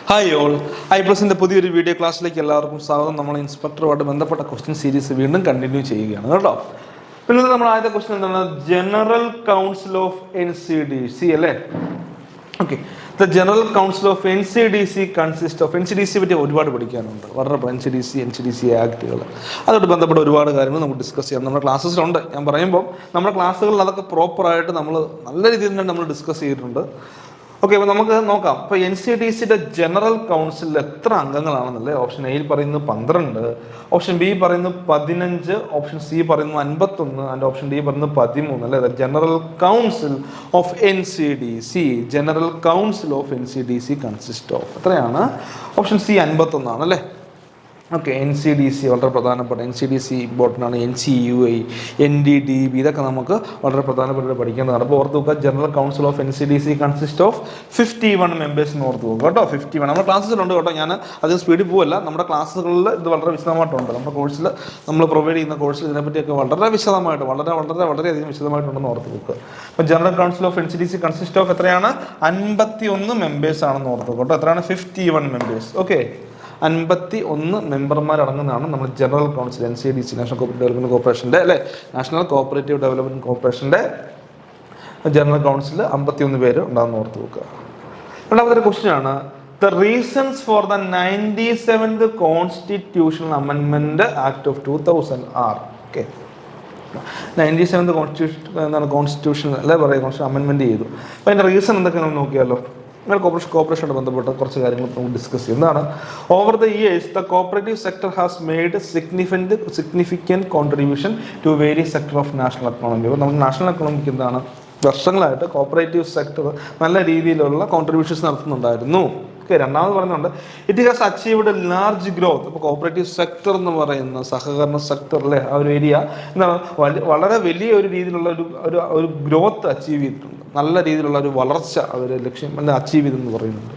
Hi all, ഐപ്ലസിൻ്റെ പുതിയൊരു video ക്ലാസ്സിലേക്ക് എല്ലാവർക്കും സ്വാഗതം. നമ്മൾ ഇൻസ്പെക്ടറുമായിട്ട് ബന്ധപ്പെട്ട ക്വസ്റ്റ്യൻ സീരീസ് വീണ്ടും കണ്ടിന്യൂ ചെയ്യുകയാണ് കേട്ടോ. പിന്നെ നമ്മൾ ആദ്യത്തെ ക്വസ്റ്റ്യൻ എന്താണ്? ജനറൽ കൗൺസിൽ ഓഫ് NCDC അല്ലേ? Okay, the general council of NCDC consist of NCDC പറ്റി ഒരുപാട് പഠിക്കാനുണ്ട്. വളരെ NCDC ആക്ടുകൾ, അതോട് ബന്ധപ്പെട്ട ഒരുപാട് കാര്യങ്ങൾ നമുക്ക് ഡിസ്കസ് ചെയ്യാം. നമ്മുടെ ക്ലാസ്സസിലുണ്ട്. ഞാൻ പറയുമ്പോൾ നമ്മുടെ ക്ലാസ്സുകളിൽ അതൊക്കെ പ്രോപ്പറായിട്ട് നമ്മൾ നല്ല രീതിയിൽ തന്നെ നമ്മൾ ഡിസ്കസ് ചെയ്തിട്ടുണ്ട്. ഓക്കെ, അപ്പോൾ നമുക്ക് നോക്കാം. ഇപ്പോൾ NCDCയുടെ ജനറൽ കൗൺസിലിൽ എത്ര അംഗങ്ങളാണെന്നല്ലേ? ഓപ്ഷൻ എയിൽ പറയുന്നത് 12, ഓപ്ഷൻ ബി പറയുന്നത് 15, ഓപ്ഷൻ സി പറയുന്നത് 51 ആൻഡ് ഓപ്ഷൻ ഡി പറയുന്നത് 13 അല്ലേ? General council of NCDC, general council of NCDC consist of എത്രയാണ്? ഓപ്ഷൻ സി 51 ആണ് അല്ലേ? ഓക്കെ, NCDC വളരെ പ്രധാനപ്പെട്ട, NCDC ഇമ്പോർട്ടൻ്റ് ആണ്. NCUI, NDDB ഇതൊക്കെ നമുക്ക് വളരെ പ്രധാനപ്പെട്ട പഠിക്കേണ്ടതാണ്. അപ്പോൾ ഓർത്ത് നോക്കുക, general council of NCDC consist of 51 members എന്ന് ഓർത്ത് നോക്കുക കേട്ടോ. 51 നമ്മുടെ ക്ലാസ്സിലുണ്ട് കേട്ടോ. ഞാൻ അതിന് സ്പീഡിൽ പോവല്ല, നമ്മുടെ ക്ലാസ്സുകളിൽ ഇത് വളരെ വിശദമായിട്ടുണ്ട്. നമ്മുടെ കോഴ്സിൽ നമ്മൾ പ്രൊവൈഡ് ചെയ്യുന്ന കോഴ്സിൽ ഇതിനെപ്പറ്റിയൊക്കെ വളരെ വിശദമായിട്ട് വളരെയധികം വിശദമായിട്ടുണ്ടെന്ന് ഓർത്ത് നോക്കുക. അപ്പോൾ general council of NCDC consist of എത്രയാണ്? 51 മെമ്പേഴ്സ് ആണെന്ന് ഓർത്ത് നോക്കുക കേട്ടോ. എത്രയാണ്? 51 മെമ്പേഴ്സ്. ഓക്കെ, 51 മെമ്പർമാരടങ്ങുന്നതാണ് നമ്മൾ general council NCDC, national cooperative development കോർപ്പറേഷൻ്റെ അല്ലേ? നാഷണൽ കോപ്പറേറ്റീവ് ഡെവലപ്മെൻറ്റ് കോർപ്പറേഷൻ്റെ ജനറൽ കൗൺസിൽ 51 പേര് ഉണ്ടാകുന്ന ഓർത്ത് വെക്കുക. രണ്ടാമത്തെ ക്വസ്റ്റ്യൻ ആണ്, the reasons for the 97th constitutional amendment act of 2000 are. Okay, 97th constitution അല്ലേ പറയുക, കോൺസ്റ്റിറ്റ്യൂഷൻ അമെൻമെൻറ്റ് ചെയ്തു. അപ്പോൾ അതിൻ്റെ റീസൺ എന്തൊക്കെ നമ്മൾ നോക്കിയാലോ? കോർപ്പറേഷനോട് ബന്ധപ്പെട്ട കുറച്ച് കാര്യങ്ങൾ നമുക്ക് ഡിസ്കസ് ചെയ്യും. എന്താണ്? Over the years the cooperative sector has made significant contribution to various sector of national economy. അപ്പോൾ നമ്മുടെ നാഷണൽ എക്കണോമിക്ക് എന്താണ്, വർഷങ്ങളായിട്ട് കോപ്പറേറ്റീവ് സെക്ടർ നല്ല രീതിയിലുള്ള കോൺട്രിബ്യൂഷൻസ് നടത്തുന്നുണ്ടായിരുന്നു. ഓക്കെ, രണ്ടാമത് പറയുന്നുണ്ട്, it has achieved large growth. ഇപ്പോൾ കോപ്പറേറ്റീവ് സെക്ടർ എന്ന് പറയുന്ന സഹകരണ സെക്ടറിലെ ആ ഒരു ഏരിയ എന്താണ്, വളരെ വലിയ ഒരു രീതിയിലുള്ള ഒരു ഗ്രോത്ത് അച്ചീവ് ചെയ്തിട്ടുണ്ട്. നല്ല രീതിയിലുള്ള ഒരു വളർച്ച അവർ ലക്ഷ്യം അച്ചീവ് ചെയ്തെന്ന് പറയുന്നുണ്ട്.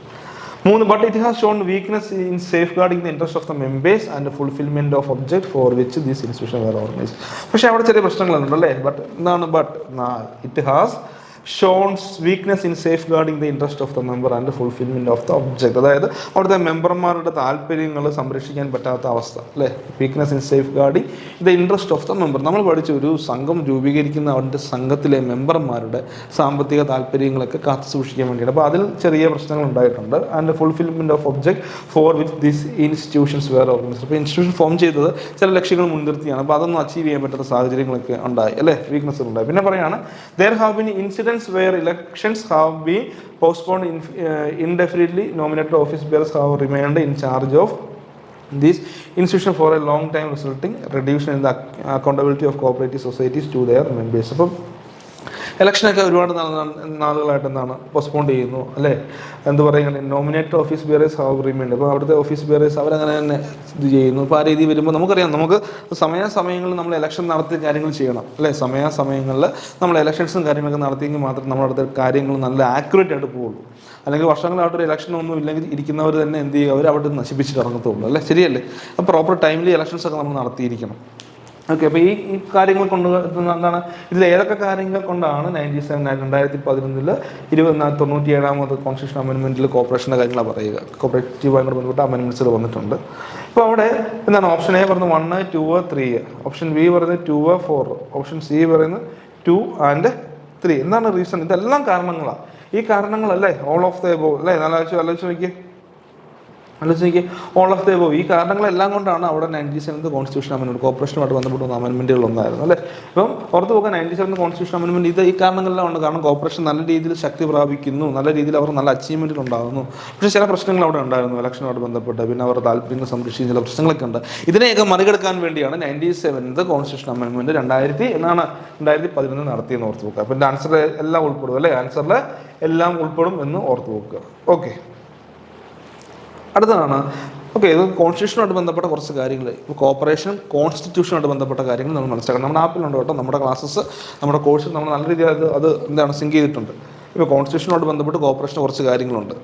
3, but it has shown weakness in safeguarding the interest of the members and fulfilment of object for which these institution were organised. പക്ഷേ അവിടെ ചെറിയ പ്രശ്നങ്ങളുണ്ട് അല്ലേ? ബട്ട് എന്താണ്? It has shown weakness in safeguarding the interest of the member and fulfilment of the object. അതായത് അവിടുത്തെ മെമ്പർമാരുടെ താല്പര്യങ്ങൾ സംരക്ഷിക്കാൻ പറ്റാത്ത അവസ്ഥ അല്ലേ? Weakness in safeguarding the interest of the member. നമ്മൾ പഠിച്ച ഒരു സംഘം രൂപീകരിക്കുന്ന അവരുടെ സംഘത്തിലെ മെമ്പർമാരുടെ സാമ്പത്തിക താല്പര്യങ്ങളൊക്കെ കാത്തു സൂക്ഷിക്കാൻ വേണ്ടിയാണ്. അപ്പോൾ അതിൽ ചെറിയ പ്രശ്നങ്ങൾ ഉണ്ടായിട്ടുണ്ട്. And fulfilment of object for which these institutions were organised. അപ്പോൾ ഇൻസ്റ്റിറ്റ്യൂഷൻ ഫോം ചെയ്തത് ചില ലക്ഷ്യങ്ങൾ മുൻനിർത്തിയാണ്. അപ്പോൾ അതൊന്നും അച്ചീവ് ചെയ്യാൻ പറ്റാത്ത സാഹചര്യങ്ങളൊക്കെ ഉണ്ടായി അല്ലേ? വീക്ക്നെസ് ഉണ്ടായി. പിന്നെ പറയാണ്, there have been incidents where elections have been postponed indefinitely. Nominated office bearers have remained in charge of this institution for a long time, resulting reduction in the accountability of cooperative societies to their members. അപ്പം ഇലക്ഷനൊക്കെ ഒരുപാട് നാളുകളായിട്ട് എന്താണ് postpone ചെയ്യുന്നു അല്ലേ? എന്ത് പറയുക, nominated office bearers have remind. അപ്പോൾ അവിടുത്തെ ഓഫീസ് ബിയറേഴ്സ് അവരങ്ങനെ തന്നെ ഇത് ചെയ്യുന്നു. അപ്പോൾ ആ രീതി വരുമ്പോൾ നമുക്കറിയാം, നമുക്ക് സമയാസമയങ്ങളിൽ നമ്മൾ ഇലക്ഷൻ നടത്തിയ കാര്യങ്ങൾ ചെയ്യണം അല്ലേ? സമയാസമയങ്ങളിൽ നമ്മൾ ഇലക്ഷൻസും കാര്യങ്ങളൊക്കെ നടത്തിയെങ്കിൽ മാത്രം നമ്മുടെ അടുത്ത കാര്യങ്ങൾ നല്ല ആക്യുറേറ്റ് ആയിട്ട് പോകുള്ളൂ. അല്ലെങ്കിൽ വർഷങ്ങളായിട്ടൊരു ഇലക്ഷൻ ഒന്നും ഇല്ലെങ്കിൽ ഇരിക്കുന്നവർ തന്നെ എന്ത് ചെയ്യുക, അവർ അവിടെ നശിപ്പിച്ചിട്ട് ഇറങ്ങത്തുള്ളൂ അല്ലേ? ശരിയല്ലേ? അപ്പോൾ പ്രോപ്പർ ടൈമിൽ ഇലക്ഷൻസ് ഒക്കെ നമ്മൾ നടത്തിയിരിക്കണം. ഓക്കെ, അപ്പോൾ ഈ കാര്യങ്ങൾ കൊണ്ട് എന്താണ്, ഇതിൽ ഏതൊക്കെ കാര്യങ്ങൾ കൊണ്ടാണ് 2011 97th കോൺസ്റ്റിറ്റ്യൂഷൻ അമെൻമെൻറ്റിൽ കോർപ്പറേഷൻ്റെ കാര്യങ്ങളാണ് പറയുക. കോപ്പറേറ്റീവുമായി ബന്ധപ്പെട്ട അമെൻമെൻറ്റ്സുകൾ വന്നിട്ടുണ്ട്. അപ്പോൾ അവിടെ എന്താണ്, ഓപ്ഷൻ എ പറയുന്നത് 1, 2, 3, ഓപ്ഷൻ ബി പറയുന്നത് 2, 4, ഓപ്ഷൻ സി പറയുന്നത് 2 and 3. എന്താണ് റീസൺ? ഇതെല്ലാം കാരണങ്ങളാണ്. ഈ കാരണങ്ങളല്ലേ ഓൾ ഓഫ് ദ എബോവ് അല്ലേ? ആലോചിച്ച് നോക്കിയേ, ഓൾ ഓഫ് ദ എബോവ്. ഈ കാരണങ്ങളെല്ലാം കൊണ്ടാണ് അവിടെ 97th കോൺസ്റ്റിറ്റ്യൂഷൻ അമെൻമെൻറ്റ് കോർപ്പറേഷനുമായിട്ട് ബന്ധപ്പെട്ട അമെൻമെൻറ്റുകൾ ഉണ്ടായിരുന്നു അല്ലേ? ഇപ്പം പുറത്ത് പോകാൻ 97th കോൺസ്റ്റിറ്റ്യൂഷൻ അമെൻമെൻറ്റ് ഈ കാരണങ്ങളെല്ലാം ഉണ്ട്. കാരണം കോർപ്പറേഷൻ നല്ല രീതിയിൽ ശക്തി പ്രാപിക്കുന്നു, നല്ല രീതിയിൽ അവർ നല്ല അച്ചീവ്മെൻറ്റുകൾ ഉണ്ടാകുന്നു. പക്ഷേ ചില പ്രശ്നങ്ങൾ അവിടെ ഉണ്ടായിരുന്നു ഇലക്ഷനുമായിട്ട് ബന്ധപ്പെട്ട്. പിന്നെ അവരുടെ താല്പര്യങ്ങൾ സംരക്ഷിക്കുന്ന ചില പ്രശ്നങ്ങളൊക്കെ ഉണ്ട്. ഇതിനെയൊക്കെ മറികടക്കാൻ വേണ്ടിയാണ് 97th കോൺസ്റ്റിറ്റ്യൂഷൻ അമെൻമെൻറ്റ് 2011 നടത്തിയെന്ന് ഓർത്ത് വെക്കുക. അപ്പം എൻ്റെ ആൻസർ എല്ലാം ഉൾപ്പെടും അല്ലേ? ആൻസറിൽ എല്ലാം ഉൾപ്പെടും എന്ന് ഓർത്ത് വെക്കുക. ഓക്കെ, അടുത്തതാണ്. ഓക്കെ, ഇത് കോൺസ്റ്റിറ്റ്യൂഷനുമായിട്ട് ബന്ധപ്പെട്ട കുറച്ച് കാര്യങ്ങൾ, കോർപ്പറേഷൻ കോൺസ്റ്റിറ്റ്യൂഷനുമായിട്ട് ബന്ധപ്പെട്ട കാര്യങ്ങൾ നമ്മൾ മനസ്സിലാക്കണം. നമ്മുടെ ആപ്പിലുണ്ട് കേട്ടോ, നമ്മുടെ ക്ലാസ്സസ് നമ്മുടെ കോഴ്സിൽ നമ്മൾ നല്ല രീതിയിൽ അത് എന്താണ് സിങ്ക് ചെയ്തിട്ടുണ്ട്. ഇപ്പോൾ കോൺസ്റ്റിറ്റ്യൂഷനുമായിട്ട് ബന്ധപ്പെട്ട് കോർപ്പറേഷന് കുറച്ച് കാര്യങ്ങളുണ്ട്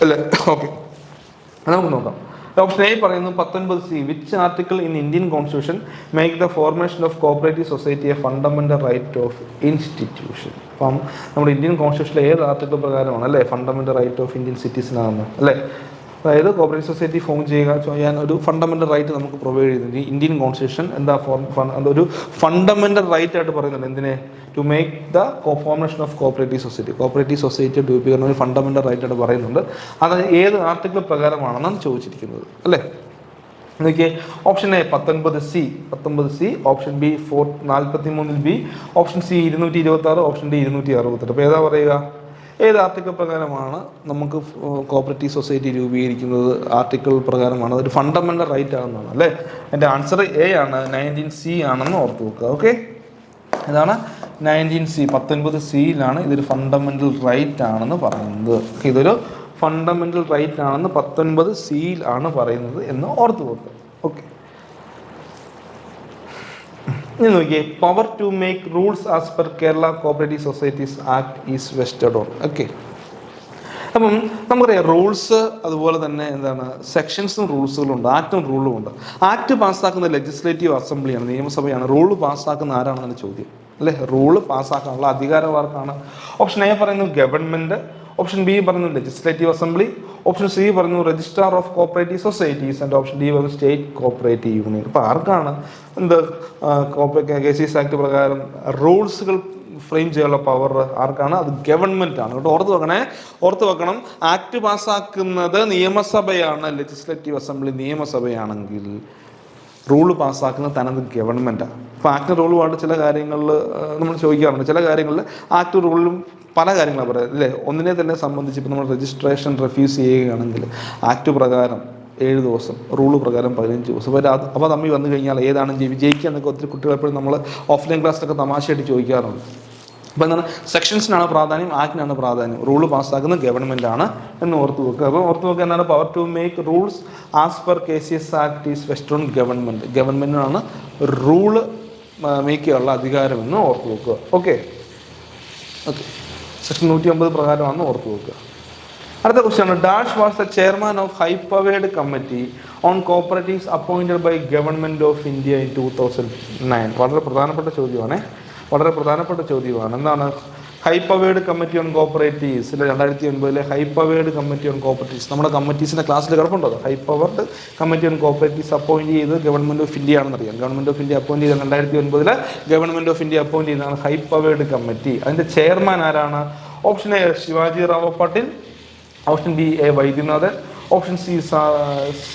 അല്ലേ? ഓക്കെ, അത് നമുക്ക് നോക്കാം. ഓപ്ഷൻ എ പറയുന്നു 19C, which article in Indian constitution make the formation of cooperative society a fundamental right of institution. അപ്പം നമ്മുടെ ഇന്ത്യൻ കോൺസ്റ്റിറ്റ്യൂഷനിലെ ഏത് ആർട്ടിക്കിൾ പ്രകാരമാണ് അല്ലേ fundamental right of Indian citizen ആണെന്ന് അല്ലേ? അതായത് കോപ്പറേറ്റീവ് സൊസൈറ്റി ഫോം ചെയ്യാൻ ഒരു ഫണ്ടമെൻ്റൽ റൈറ്റ് നമുക്ക് പ്രൊവൈഡ് ചെയ്യുന്നുണ്ട്. ഇന്ത്യൻ കോൺസ്റ്റിറ്റ്യൂഷൻ എന്താ അതൊരു ഫണ്ടമെൻ്റൽ റൈറ്റ് ആയിട്ട് പറയുന്നുണ്ട്. എന്തിനെ? To make the formation of cooperative society രൂപീകരണം ഒരു ഫണ്ടമെൻ്റൽ റൈറ്റ് ആയിട്ട് പറയുന്നുണ്ട്. അത് ഏത് ആർട്ടിക്കിൾ പ്രകാരമാണെന്നാണ് ചോദിച്ചിരിക്കുന്നത് അല്ലേ? നോക്കിയേ, option A 19C, option B 43 option C 226, option D 268. അപ്പോൾ ഏതാ പറയുക? ഏത് ആർട്ടിക്കിൾ പ്രകാരമാണ് നമുക്ക് കോപ്പറേറ്റീവ് സൊസൈറ്റി രൂപീകരിക്കുന്നത്? ആർട്ടിക്കിൾ പ്രകാരമാണ്, അതൊരു ഫണ്ടമെൻ്റൽ റൈറ്റ് ആണെന്നാണ് അല്ലേ? എൻ്റെ ആൻസർ എ ആണ്, 19C ആണെന്ന് ഓർത്ത് വെക്കുക. ഓക്കെ, ഇതാണ് 19C, 19Cയിലാണ് ഇതൊരു ഫണ്ടമെൻ്റൽ റൈറ്റ് ആണെന്ന് പറയുന്നത്. ഇതൊരു ഫണ്ടമെൻ്റൽ റൈറ്റ് ആണെന്ന് 19Cയിൽ ആണ് പറയുന്നത് എന്ന് ഓർത്ത് വെക്കുക. ഓക്കെ, ഇനി നോക്കിയേ, power to make rules as per Kerala cooperative societies act is vested on. Okay, അപ്പം നമുക്കറിയാം റൂൾസ് അതുപോലെ തന്നെ എന്താണ് സെക്ഷൻസും റൂൾസുകളുണ്ട്, ആക്റ്റും റൂളും ഉണ്ട്. ആക്ട് പാസ്സാക്കുന്ന ലെജിസ്ലേറ്റീവ് അസംബ്ലിയാണ്, നിയമസഭയാണ്. റൂള് പാസ്സാക്കുന്ന ആരാണെന്നാണ് ചോദ്യം അല്ലേ? റൂള് പാസ്സാക്കാനുള്ള അധികാരം ആർക്കാണ്? ഓപ്ഷൻ എ പറയുന്നു ഗവൺമെൻറ്, ഓപ്ഷൻ ബി പറയുന്നു ലെജിസ്ലേറ്റീവ് അസംബ്ലി, ഓപ്ഷൻ സി പറഞ്ഞു registrar of cooperative societies, and option D പറഞ്ഞു സ്റ്റേറ്റ് കോപ്പറേറ്റീവ് യൂണിയൻ. അപ്പോൾ ആർക്കാണ് KCS ആക്ട് പ്രകാരം റൂൾസുകൾ ഫ്രെയിം ചെയ്യാനുള്ള പവർ ആർക്കാണ്? അത് ഗവൺമെൻറ് ആണ്. കേട്ടോ, ഓർത്ത് വെക്കണം. ആക്ട് പാസ്സാക്കുന്നത് നിയമസഭയാണ്, ലെജിസ്ലേറ്റീവ് അസംബ്ലി നിയമസഭയാണെങ്കിൽ റൂള് പാസ്സാക്കുന്നത് തനത് ഗവൺമെൻറ്റാണ്. ഇപ്പോൾ ആക്ട് റൂളുമായിട്ട് ചില കാര്യങ്ങളിൽ നമ്മൾ ചോദിക്കാറുണ്ട്. ചില കാര്യങ്ങളിൽ ആക്ട് റൂളിലും പല കാര്യങ്ങളാണ് പറയുന്നത് അല്ലേ? ഒന്നിനെ തന്നെ സംബന്ധിച്ച് ഇപ്പോൾ നമ്മൾ രജിസ്ട്രേഷൻ റെഫ്യൂസ് ചെയ്യുകയാണെങ്കിൽ ആക്ട് പ്രകാരം 7 ദിവസം, റൂള് പ്രകാരം 15 ദിവസം. അപ്പോൾ തമ്മിൽ വന്നു കഴിഞ്ഞാൽ ഏതാണ് വിജയിക്കുക എന്നൊക്കെ ഒത്തിരി കുട്ടികൾ എപ്പോഴും നമ്മൾ ഓഫ്ലൈൻ ക്ലാസ്സിലൊക്കെ തമാശയായിട്ട് ചോദിക്കാറുണ്ട്. അപ്പോൾ എന്താണ്, സെക്ഷൻസിനാണ് പ്രാധാന്യം, ആക്ടിനാണ് പ്രാധാന്യം. റൂള് പാസ്സാക്കുന്നത് ഗവൺമെൻറ് ആണ് എന്ന് ഓർത്ത് വെക്കുക. അപ്പോൾ ഓർത്ത് വെക്കുക എന്താണ്, power to make rules as per KCS act is vested on government. ഗവൺമെൻറ്റിനാണ് റൂള് മേക്ക് ചെയ്യാനുള്ള അധികാരമെന്ന് ഓർത്ത് വെക്കുക. ഓക്കെ, സെക്ഷൻ 150 പ്രകാരമാണെന്ന് ഓർത്ത് വെക്കുക. അടുത്ത ക്വസ്റ്റ്യൻ ആണ്, dash was the chairman of high powered committee on cooperatives appointed by government of India in 2009. വളരെ പ്രധാനപ്പെട്ട ചോദ്യമാണ്. എന്താണ് high powered committee on cooperatives? 2009 high powered committee on cooperatives നമ്മുടെ കമ്മിറ്റീസിൻ്റെ ക്ലാസ്സിൽ കിടപ്പുണ്ടോ? High powered committee on cooperatives appoint ചെയ്ത് government of India ആണെന്നറിയാം. ഗവൺമെൻറ് ഓഫ് ഇന്ത്യ അപ്പോയിന്റ് ചെയ്ത് 2009 ഗവൺമെൻറ് ഓഫ് ഇന്ത്യ അപ്പോയിന്റ് ചെയ്തതാണ് ഹൈ പവേർഡ് കമ്മിറ്റി. അതിൻ്റെ ചെയർമാൻ ആരാണ്? Option A Shivaji Rao Patil, option B A Vaidyanathan, option C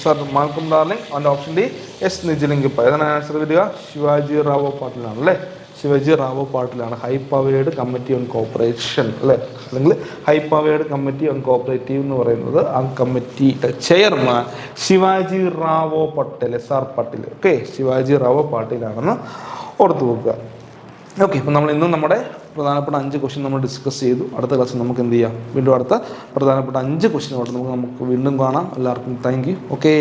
sir Malcolm Darling, and option D S Nijalingappa. ഏതാണ് answer വരിക? ശിവാജി റാവോ പാട്ടീലാണ് അല്ലേ? ശിവാജി റാവോ പാട്ടീലാണ് high powered committee on cooperation അല്ലേ? അല്ലെങ്കിൽ high powered committee on cooperative എന്ന് പറയുന്നത് ആ കമ്മിറ്റിയുടെ chairman Shivaji Rao Patel, SR Patil. Okay, Shivaji Rao പാട്ടീലാണെന്ന് ഓർത്തു വെക്കുക. ഓക്കെ, ഇപ്പം നമ്മൾ ഇന്നും നമ്മുടെ പ്രധാനപ്പെട്ട 5 ക്വസ്റ്റ്യൻ നമ്മൾ ഡിസ്കസ് ചെയ്തു. അടുത്ത ക്ലാസ്സിൽ നമുക്ക് എന്ത് ചെയ്യാം? വീണ്ടും അടുത്ത പ്രധാനപ്പെട്ട 5 ക്വസ്റ്റ്യനോട് നമുക്ക് വീണ്ടും കാണാം. എല്ലാവർക്കും താങ്ക് യു. ഓക്കെ.